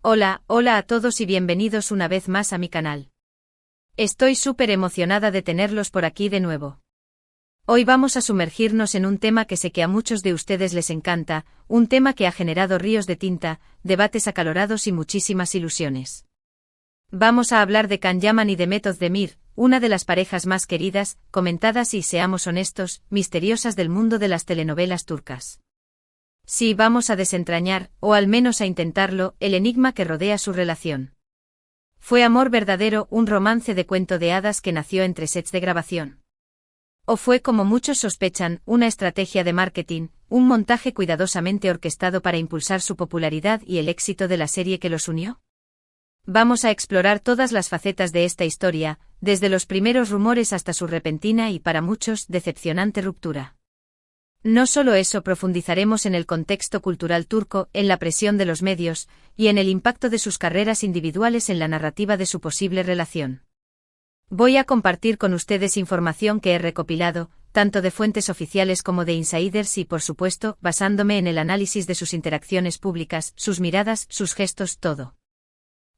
Hola a todos y bienvenidos una vez más a mi canal. Estoy súper emocionada de tenerlos por aquí de nuevo. Hoy vamos a sumergirnos en un tema que sé que a muchos de ustedes les encanta, un tema que ha generado ríos de tinta, debates acalorados y muchísimas ilusiones. Vamos a hablar de Can Yaman y Demet Özdemir, una de las parejas más queridas, comentadas y, seamos honestos, misteriosas del mundo de las telenovelas turcas. Sí, vamos a desentrañar, o al menos a intentarlo, el enigma que rodea su relación. ¿Fue amor verdadero, un romance de cuento de hadas que nació entre sets de grabación? ¿O fue, como muchos sospechan, una estrategia de marketing, un montaje cuidadosamente orquestado para impulsar su popularidad y el éxito de la serie que los unió? Vamos a explorar todas las facetas de esta historia, desde los primeros rumores hasta su repentina y, para muchos, decepcionante ruptura. No solo eso, profundizaremos en el contexto cultural turco, en la presión de los medios, y en el impacto de sus carreras individuales en la narrativa de su posible relación. Voy a compartir con ustedes información que he recopilado, tanto de fuentes oficiales como de insiders y, por supuesto, basándome en el análisis de sus interacciones públicas, sus miradas, sus gestos, todo.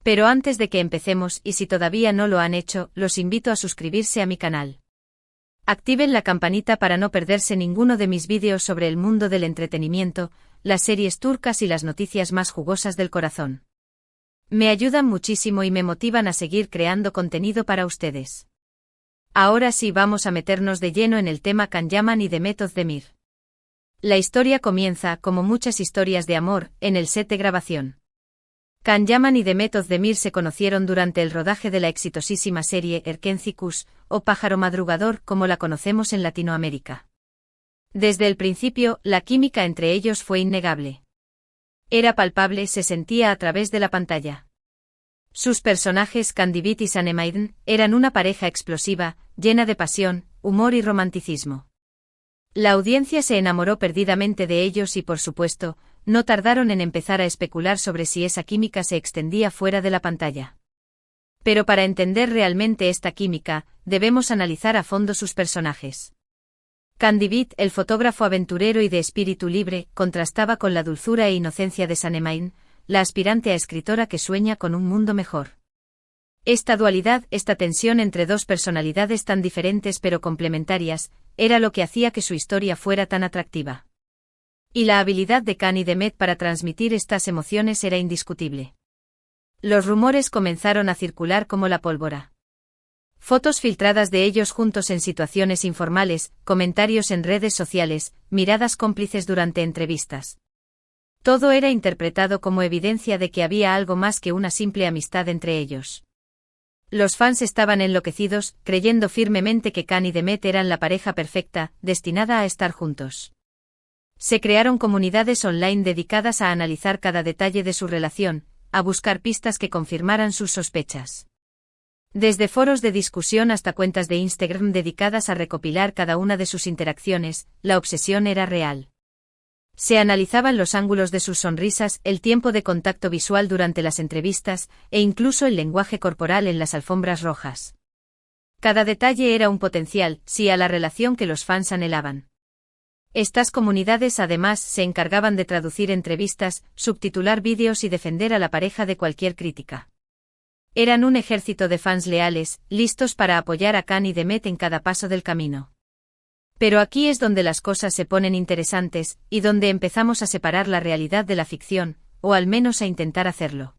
Pero antes de que empecemos, y si todavía no lo han hecho, los invito a suscribirse a mi canal. Activen la campanita para no perderse ninguno de mis vídeos sobre el mundo del entretenimiento, las series turcas y las noticias más jugosas del corazón. Me ayudan muchísimo y me motivan a seguir creando contenido para ustedes. Ahora sí, vamos a meternos de lleno en el tema Can Yaman y Demet Özdemir. La historia comienza, como muchas historias de amor, en el set de grabación. Can Yaman y Demet Özdemir se conocieron durante el rodaje de la exitosísima serie Erkenci Kuş, o Pájaro Madrugador, como la conocemos en Latinoamérica. Desde el principio, la química entre ellos fue innegable. Era palpable, se sentía a través de la pantalla. Sus personajes, Candivit y Sanemaiden, eran una pareja explosiva, llena de pasión, humor y romanticismo. La audiencia se enamoró perdidamente de ellos y, por supuesto, no tardaron en empezar a especular sobre si esa química se extendía fuera de la pantalla. Pero para entender realmente esta química, debemos analizar a fondo sus personajes. Candivit, el fotógrafo aventurero y de espíritu libre, contrastaba con la dulzura e inocencia de Sanemaiden, la aspirante a escritora que sueña con un mundo mejor. Esta dualidad, esta tensión entre dos personalidades tan diferentes pero complementarias, era lo que hacía que su historia fuera tan atractiva. Y la habilidad de Can y Demet para transmitir estas emociones era indiscutible. Los rumores comenzaron a circular como la pólvora. Fotos filtradas de ellos juntos en situaciones informales, comentarios en redes sociales, miradas cómplices durante entrevistas. Todo era interpretado como evidencia de que había algo más que una simple amistad entre ellos. Los fans estaban enloquecidos, creyendo firmemente que Can y Demet eran la pareja perfecta, destinada a estar juntos. Se crearon comunidades online dedicadas a analizar cada detalle de su relación, a buscar pistas que confirmaran sus sospechas. Desde foros de discusión hasta cuentas de Instagram dedicadas a recopilar cada una de sus interacciones, la obsesión era real. Se analizaban los ángulos de sus sonrisas, el tiempo de contacto visual durante las entrevistas, e incluso el lenguaje corporal en las alfombras rojas. Cada detalle era un potencial, sí, a la relación que los fans anhelaban. Estas comunidades además se encargaban de traducir entrevistas, subtitular vídeos y defender a la pareja de cualquier crítica. Eran un ejército de fans leales, listos para apoyar a Can y Demet en cada paso del camino. Pero aquí es donde las cosas se ponen interesantes, y donde empezamos a separar la realidad de la ficción, o al menos a intentar hacerlo.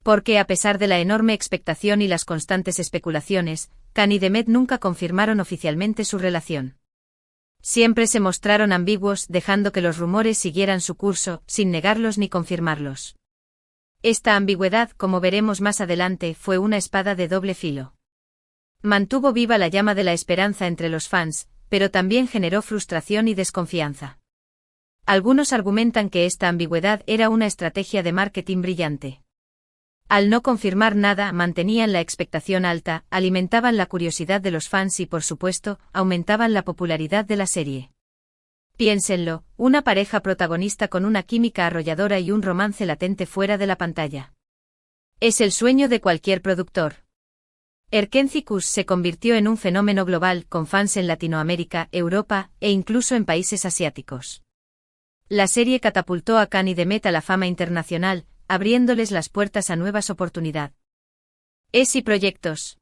Porque a pesar de la enorme expectación y las constantes especulaciones, Can y Demet nunca confirmaron oficialmente su relación. Siempre se mostraron ambiguos, dejando que los rumores siguieran su curso, sin negarlos ni confirmarlos. Esta ambigüedad, como veremos más adelante, fue una espada de doble filo. Mantuvo viva la llama de la esperanza entre los fans, pero también generó frustración y desconfianza. Algunos argumentan que esta ambigüedad era una estrategia de marketing brillante. Al no confirmar nada, mantenían la expectación alta, alimentaban la curiosidad de los fans y, por supuesto, aumentaban la popularidad de la serie. Piénsenlo, una pareja protagonista con una química arrolladora y un romance latente fuera de la pantalla. Es el sueño de cualquier productor. Erkenci Kuş se convirtió en un fenómeno global, con fans en Latinoamérica, Europa, e incluso en países asiáticos. La serie catapultó a Can y Demet a la fama internacional, abriéndoles las puertas a nuevas oportunidades y proyectos.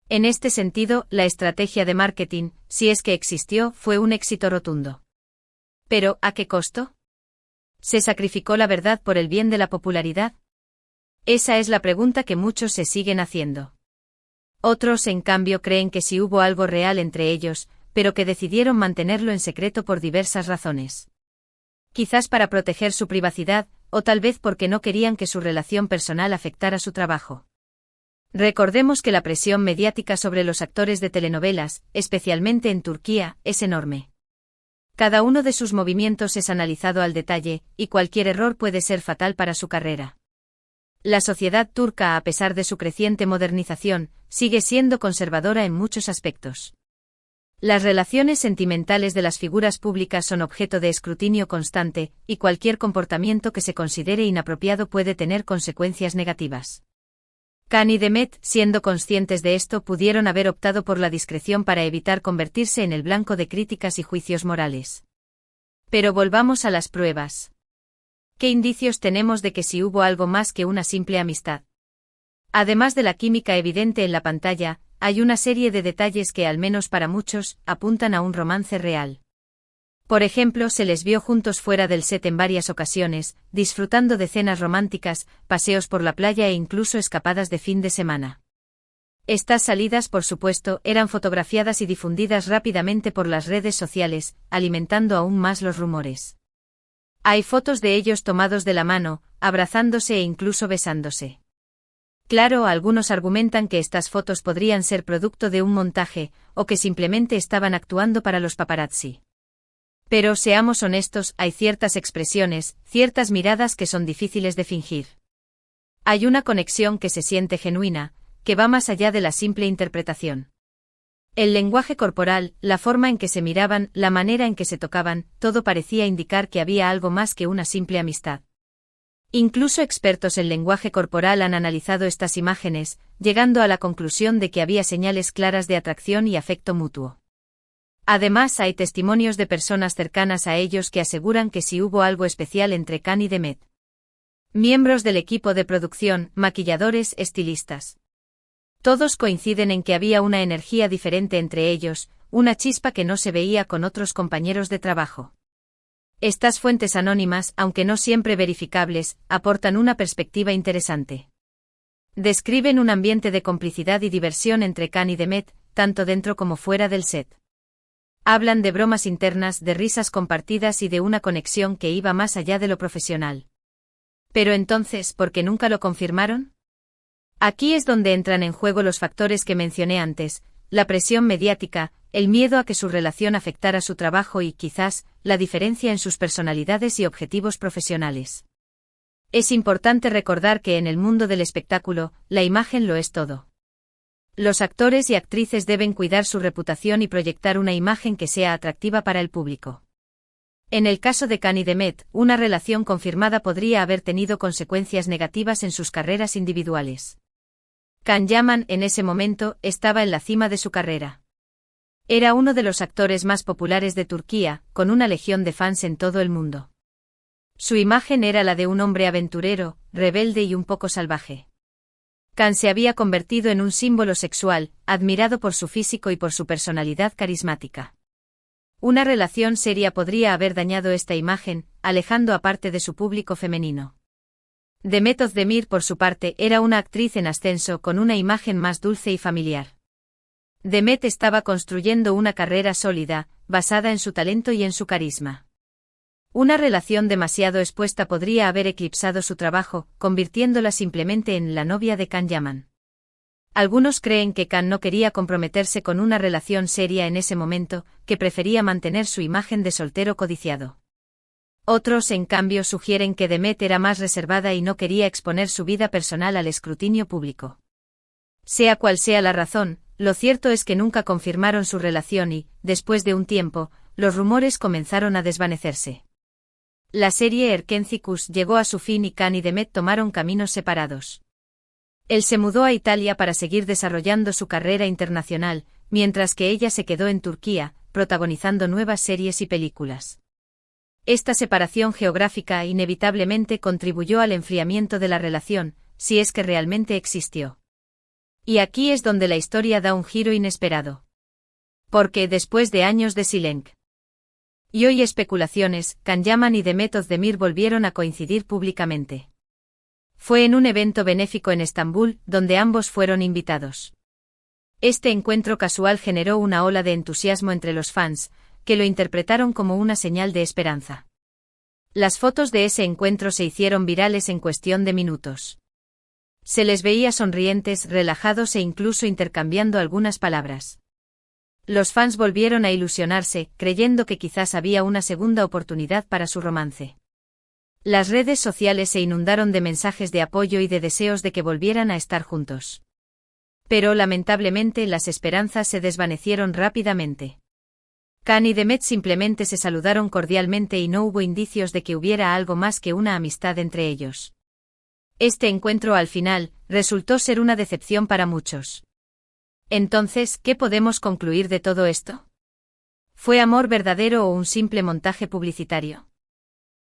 En este sentido, la estrategia de marketing, si es que existió, fue un éxito rotundo. ¿Pero a qué costo? ¿Se sacrificó la verdad por el bien de la popularidad? Esa es la pregunta que muchos se siguen haciendo. Otros, en cambio, creen que sí hubo algo real entre ellos, pero que decidieron mantenerlo en secreto por diversas razones. Quizás para proteger su privacidad, o tal vez porque no querían que su relación personal afectara su trabajo. Recordemos que la presión mediática sobre los actores de telenovelas, especialmente en Turquía, es enorme. Cada uno de sus movimientos es analizado al detalle, y cualquier error puede ser fatal para su carrera. La sociedad turca, a pesar de su creciente modernización, sigue siendo conservadora en muchos aspectos. Las relaciones sentimentales de las figuras públicas son objeto de escrutinio constante, y cualquier comportamiento que se considere inapropiado puede tener consecuencias negativas. Can y Demet, siendo conscientes de esto, pudieron haber optado por la discreción para evitar convertirse en el blanco de críticas y juicios morales. Pero volvamos a las pruebas. ¿Qué indicios tenemos de que sí hubo algo más que una simple amistad? Además de la química evidente en la pantalla, hay una serie de detalles que, al menos para muchos, apuntan a un romance real. Por ejemplo, se les vio juntos fuera del set en varias ocasiones, disfrutando de cenas románticas, paseos por la playa e incluso escapadas de fin de semana. Estas salidas, por supuesto, eran fotografiadas y difundidas rápidamente por las redes sociales, alimentando aún más los rumores. Hay fotos de ellos tomados de la mano, abrazándose e incluso besándose. Claro, algunos argumentan que estas fotos podrían ser producto de un montaje, o que simplemente estaban actuando para los paparazzi. Pero seamos honestos, hay ciertas expresiones, ciertas miradas que son difíciles de fingir. Hay una conexión que se siente genuina, que va más allá de la simple interpretación. El lenguaje corporal, la forma en que se miraban, la manera en que se tocaban, todo parecía indicar que había algo más que una simple amistad. Incluso expertos en lenguaje corporal han analizado estas imágenes, llegando a la conclusión de que había señales claras de atracción y afecto mutuo. Además, hay testimonios de personas cercanas a ellos que aseguran que sí hubo algo especial entre Can y Demet. Miembros del equipo de producción, maquilladores, estilistas. Todos coinciden en que había una energía diferente entre ellos, una chispa que no se veía con otros compañeros de trabajo. Estas fuentes anónimas, aunque no siempre verificables, aportan una perspectiva interesante. Describen un ambiente de complicidad y diversión entre Can y Demet, tanto dentro como fuera del set. Hablan de bromas internas, de risas compartidas y de una conexión que iba más allá de lo profesional. Pero entonces, ¿por qué nunca lo confirmaron? Aquí es donde entran en juego los factores que mencioné antes, la presión mediática, el miedo a que su relación afectara su trabajo y, quizás, la diferencia en sus personalidades y objetivos profesionales. Es importante recordar que en el mundo del espectáculo, la imagen lo es todo. Los actores y actrices deben cuidar su reputación y proyectar una imagen que sea atractiva para el público. En el caso de Can y Demet, una relación confirmada podría haber tenido consecuencias negativas en sus carreras individuales. Can Yaman, en ese momento, estaba en la cima de su carrera. Era uno de los actores más populares de Turquía, con una legión de fans en todo el mundo. Su imagen era la de un hombre aventurero, rebelde y un poco salvaje. Can se había convertido en un símbolo sexual, admirado por su físico y por su personalidad carismática. Una relación seria podría haber dañado esta imagen, alejando a parte de su público femenino. Demet Özdemir, por su parte, era una actriz en ascenso con una imagen más dulce y familiar. Demet estaba construyendo una carrera sólida, basada en su talento y en su carisma. Una relación demasiado expuesta podría haber eclipsado su trabajo, convirtiéndola simplemente en la novia de Can Yaman. Algunos creen que Can no quería comprometerse con una relación seria en ese momento, que prefería mantener su imagen de soltero codiciado. Otros, en cambio, sugieren que Demet era más reservada y no quería exponer su vida personal al escrutinio público. Sea cual sea la razón, lo cierto es que nunca confirmaron su relación y, después de un tiempo, los rumores comenzaron a desvanecerse. La serie Erkencikus llegó a su fin y Can y Demet tomaron caminos separados. Él se mudó a Italia para seguir desarrollando su carrera internacional, mientras que ella se quedó en Turquía, protagonizando nuevas series y películas. Esta separación geográfica inevitablemente contribuyó al enfriamiento de la relación, si es que realmente existió. Y aquí es donde la historia da un giro inesperado. Porque después de años de silencio y hoy especulaciones, Can Yaman y Demet Özdemir volvieron a coincidir públicamente. Fue en un evento benéfico en Estambul, donde ambos fueron invitados. Este encuentro casual generó una ola de entusiasmo entre los fans, que lo interpretaron como una señal de esperanza. Las fotos de ese encuentro se hicieron virales en cuestión de minutos. Se les veía sonrientes, relajados e incluso intercambiando algunas palabras. Los fans volvieron a ilusionarse, creyendo que quizás había una segunda oportunidad para su romance. Las redes sociales se inundaron de mensajes de apoyo y de deseos de que volvieran a estar juntos. Pero lamentablemente las esperanzas se desvanecieron rápidamente. Can y Demet simplemente se saludaron cordialmente y no hubo indicios de que hubiera algo más que una amistad entre ellos. Este encuentro al final resultó ser una decepción para muchos. Entonces, ¿qué podemos concluir de todo esto? ¿Fue amor verdadero o un simple montaje publicitario?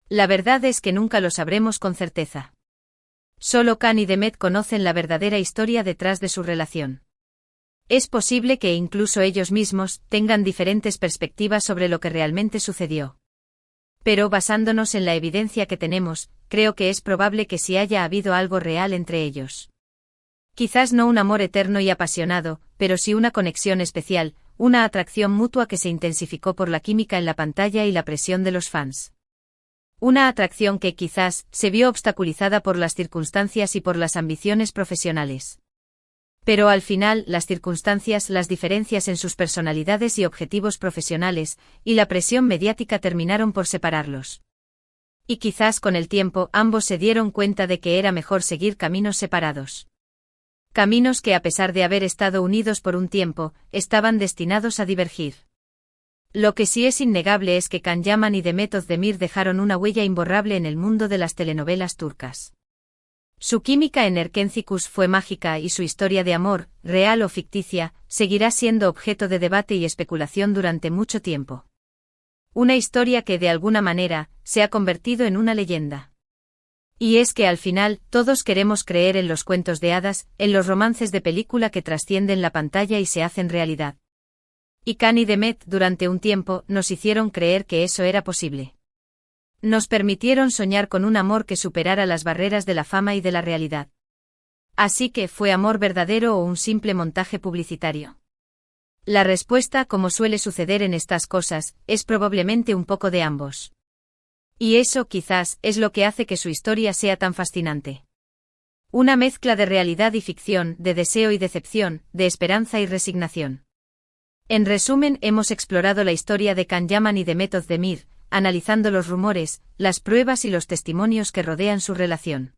La verdad es que nunca lo sabremos con certeza. Solo Can y Demet conocen la verdadera historia detrás de su relación. Es posible que incluso ellos mismos tengan diferentes perspectivas sobre lo que realmente sucedió. Pero basándonos en la evidencia que tenemos, creo que es probable que sí haya habido algo real entre ellos. Quizás no un amor eterno y apasionado, pero sí una conexión especial, una atracción mutua que se intensificó por la química en la pantalla y la presión de los fans. Una atracción que quizás se vio obstaculizada por las circunstancias y por las ambiciones profesionales. Pero al final, las circunstancias, las diferencias en sus personalidades y objetivos profesionales, y la presión mediática terminaron por separarlos. Y quizás con el tiempo ambos se dieron cuenta de que era mejor seguir caminos separados. Caminos que a pesar de haber estado unidos por un tiempo, estaban destinados a divergir. Lo que sí es innegable es que Can Yaman y Demet Özdemir dejaron una huella imborrable en el mundo de las telenovelas turcas. Su química en Erkencikus fue mágica y su historia de amor, real o ficticia, seguirá siendo objeto de debate y especulación durante mucho tiempo. Una historia que de alguna manera se ha convertido en una leyenda. Y es que al final, todos queremos creer en los cuentos de hadas, en los romances de película que trascienden la pantalla y se hacen realidad. Y Can y Demet, durante un tiempo, nos hicieron creer que eso era posible. Nos permitieron soñar con un amor que superara las barreras de la fama y de la realidad. Así que, ¿fue amor verdadero o un simple montaje publicitario? La respuesta, como suele suceder en estas cosas, es probablemente un poco de ambos. Y eso, quizás, es lo que hace que su historia sea tan fascinante. Una mezcla de realidad y ficción, de deseo y decepción, de esperanza y resignación. En resumen, hemos explorado la historia de Can Yaman y Demet Özdemir, analizando los rumores, las pruebas y los testimonios que rodean su relación.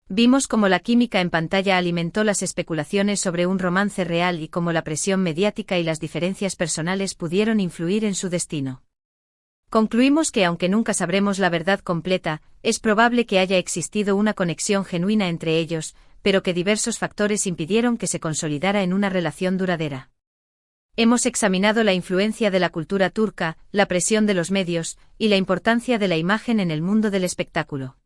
Vimos cómo la química en pantalla alimentó las especulaciones sobre un romance real y cómo la presión mediática y las diferencias personales pudieron influir en su destino. Concluimos que aunque nunca sabremos la verdad completa, es probable que haya existido una conexión genuina entre ellos, pero que diversos factores impidieron que se consolidara en una relación duradera. Hemos examinado la influencia de la cultura turca, la presión de los medios, y la importancia de la imagen en el mundo del espectáculo.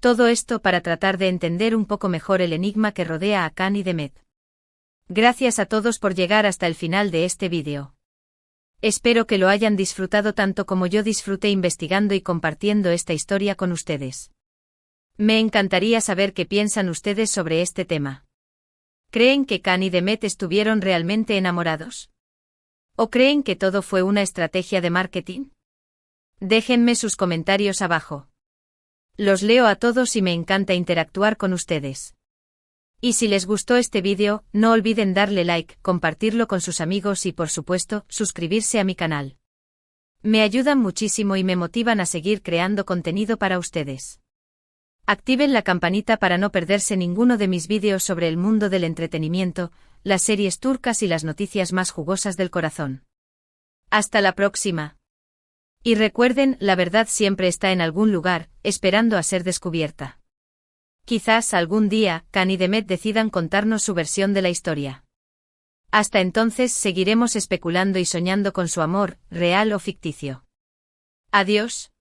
Todo esto para tratar de entender un poco mejor el enigma que rodea a Can y Demet. Gracias a todos por llegar hasta el final de este vídeo. Espero que lo hayan disfrutado tanto como yo disfruté investigando y compartiendo esta historia con ustedes. Me encantaría saber qué piensan ustedes sobre este tema. ¿Creen que Can y Demet estuvieron realmente enamorados? ¿O creen que todo fue una estrategia de marketing? Déjenme sus comentarios abajo. Los leo a todos y me encanta interactuar con ustedes. Y si les gustó este vídeo, no olviden darle like, compartirlo con sus amigos y por supuesto, suscribirse a mi canal. Me ayudan muchísimo y me motivan a seguir creando contenido para ustedes. Activen la campanita para no perderse ninguno de mis vídeos sobre el mundo del entretenimiento, las series turcas y las noticias más jugosas del corazón. Hasta la próxima. Y recuerden, la verdad siempre está en algún lugar, esperando a ser descubierta. Quizás algún día, Can y Demet decidan contarnos su versión de la historia. Hasta entonces seguiremos especulando y soñando con su amor, real o ficticio. Adiós.